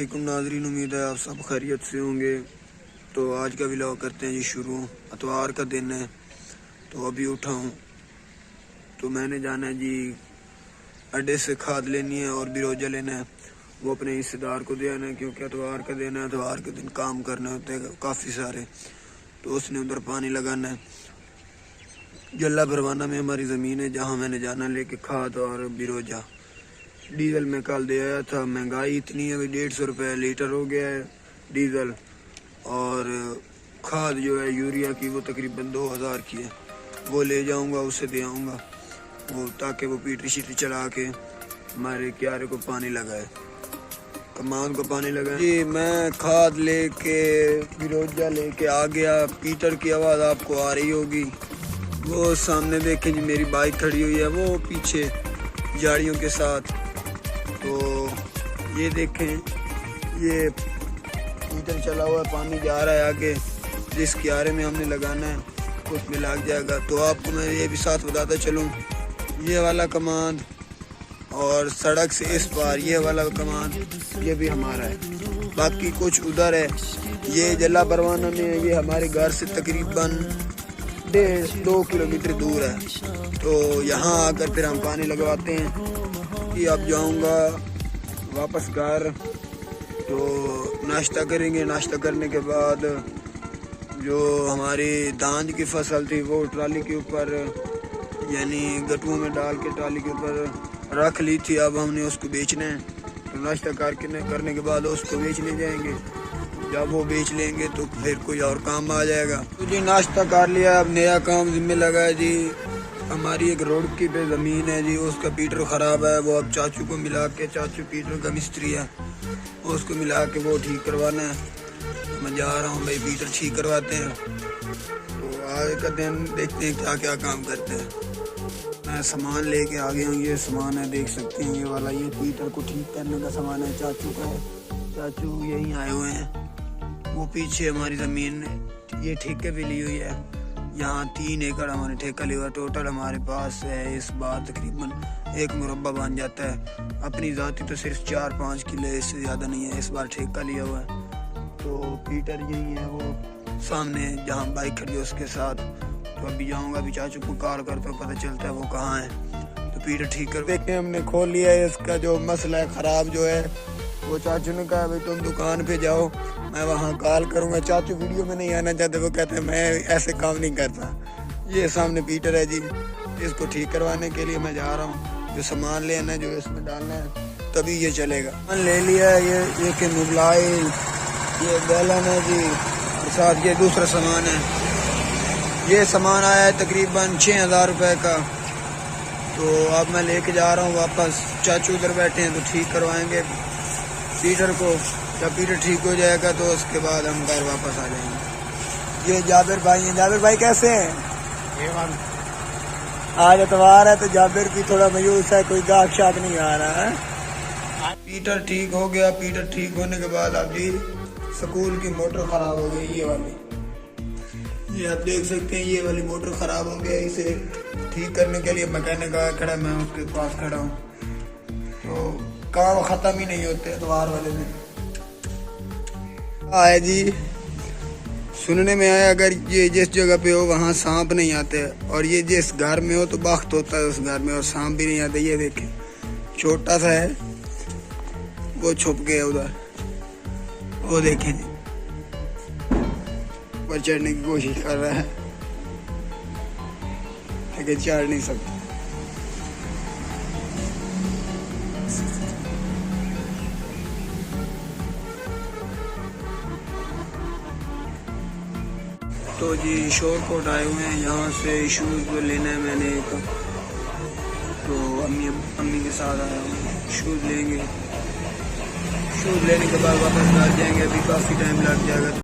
वालेकुम नाज़रीन, उम्मीद है आप सब खैरियत से होंगे। तो आज का व्लॉग करते हैं जी शुरू। इतवार का दिन है तो अभी उठा हूँ, तो मैंने जाना है जी अड्डे से खाद लेनी है और बिरोजा लेना है। वो अपने हिस्सेदार को देना है क्योंकि इतवार का दिन है। इतवार के दिन काम करने होते हैं काफ़ी सारे, तो उसने उधर पानी लगाना है। जल्ला भरवाना में हमारी ज़मीन है जहाँ मैंने जाना लेके खाद और बिरोजा। डीजल में कल दे आया था, महंगाई इतनी है कि 150 रुपये लीटर हो गया है डीजल। और खाद जो है यूरिया की वो तकरीबन 2000 की है। वो ले जाऊंगा, उससे दे आऊँगा वो, ताकि वो पीटरी शीटरी चला के हमारे क्यारे को पानी लगाए, कमान को पानी लगाए जी। मैं खाद लेके बिरोजा लेके आ गया। पीटर की आवाज़ आपको आ रही होगी। वो सामने देखें जी मेरी बाइक खड़ी हुई है, वो पीछे झाड़ियों के साथ। तो ये देखें, ये हीटर चला हुआ है, पानी जा रहा है आगे। जिस क्यारे में हमने लगाना है उसमें लग जाएगा। तो आपको मैं ये भी साथ बताता चलूँ, ये वाला कमांड और सड़क से इस पार ये वाला कमांड ये भी हमारा है। बाकी कुछ उधर है, ये जला परवाना में है, ये हमारे घर से तकरीबन 1.5-2 किलोमीटर दूर है। तो यहाँ आकर फिर हम पानी लगवाते हैं। कि अब जाऊंगा वापस घर, तो नाश्ता करेंगे। नाश्ता करने के बाद जो हमारी धान की फसल थी वो ट्राली के ऊपर, यानी गटुओं में डाल के ट्राली के ऊपर रख ली थी। अब हमने उसको बेचना है, तो नाश्ता करने के बाद उसको बेचने जाएंगे। जब वो बेच लेंगे तो फिर कोई और काम आ जाएगा। तो जी नाश्ता कर लिया, अब नया काम जिम्मे लगा है जी। हमारी एक रोड की पे ज़मीन है जी, उसका पीटर ख़राब है। वो अब चाचू को मिला के, चाचू पीटर का मिस्त्री है, उसको मिला के वो ठीक करवाना है। मैं जा रहा हूँ भाई, पीटर ठीक करवाते हैं। तो आगे का दिन देखते हैं क्या क्या काम करते हैं। मैं सामान लेके आ गया हूँ। ये सामान है, देख सकते हैं, ये वाला, ये पीटर को ठीक करने का सामान है। चाचू का है, चाचू यहीं आए हुए हैं। वो पीछे हमारी ज़मीन ये ठेके पे ली हुई है। यहाँ 3 एकड़ हमारे ठेका लिया हुआ। टोटल हमारे पास है इस बार तकरीबन 1 मुरब्बा बन जाता है। अपनी ज़ाती तो सिर्फ 4-5 किले, इससे ज़्यादा नहीं है। इस बार ठेका लिया हुआ है। तो पीटर यही है, वो सामने जहाँ बाइक खड़ी है उसके साथ। तो अभी जाऊँगा, अभी चाचू को कॉल करता हूँ, पता चलता है वो कहाँ है। तो पीटर ठीक कर देखते, हमने खोल लिया है। इसका जो मसला है ख़राब जो है, वो चाचू ने कहा भाई तुम दुकान पे जाओ, मैं वहाँ कॉल करूँगा। चाचू वीडियो में नहीं आना चाहते, वो कहते हैं मैं ऐसे काम नहीं करता। ये सामने पीटर है जी, इसको ठीक करवाने के लिए मैं जा रहा हूँ। जो सामान लेना है, जो इसमें डालना है, तभी ये चलेगा। सामान ले लिया है, ये कि मोबाइल, ये बैलन है जी, और साथ ये दूसरा सामान है। ये सामान आया है तकरीबन 6000 रुपये का। तो अब मैं लेके जा रहा हूँ वापस। चाचू उधर बैठे हैं, तो ठीक करवाएंगे पीटर को। जब पीटर ठीक हो जाएगा तो उसके बाद हम घर वापस आ जाएंगे। ये जाबिर भाई हैं। जाबिर भाई कैसे हैं? आज इतवार है तो जाबिर भी थोड़ा मायूस है, कोई गाहक शाक नहीं आ रहा है। पीटर ठीक हो गया। पीटर ठीक होने के बाद अब जी स्कूल की मोटर खराब हो गई, ये वाली, ये आप देख सकते हैं, ये वाली मोटर खराब हो गया। इसे ठीक करने के लिए मैकेनिक आया खड़ा, मैं उसके पास खड़ा हूँ। तो काम ख़त्म ही नहीं होते इतवार वाले दिन। आया जी, सुनने में आया अगर ये जिस जगह पे हो वहाँ सांप नहीं आते, और ये जिस घर में हो तो बख्त होता है उस घर में, और सांप भी नहीं आते। ये देखें, छोटा सा है, वो छुप गया उधर। वो देखें जी, ऊपर चढ़ने की कोशिश कर रहा है लेकिन चढ़ नहीं सकता। तो जी शोर कोट आए हुए हैं, यहाँ से शूज़ लेना है मैंने एक। तो अम्मी के साथ आया हूँ, शूज़ लेंगे। शूज़ लेने के बाद वापस घर जाएंगे। अभी काफ़ी टाइम लग जाएगा।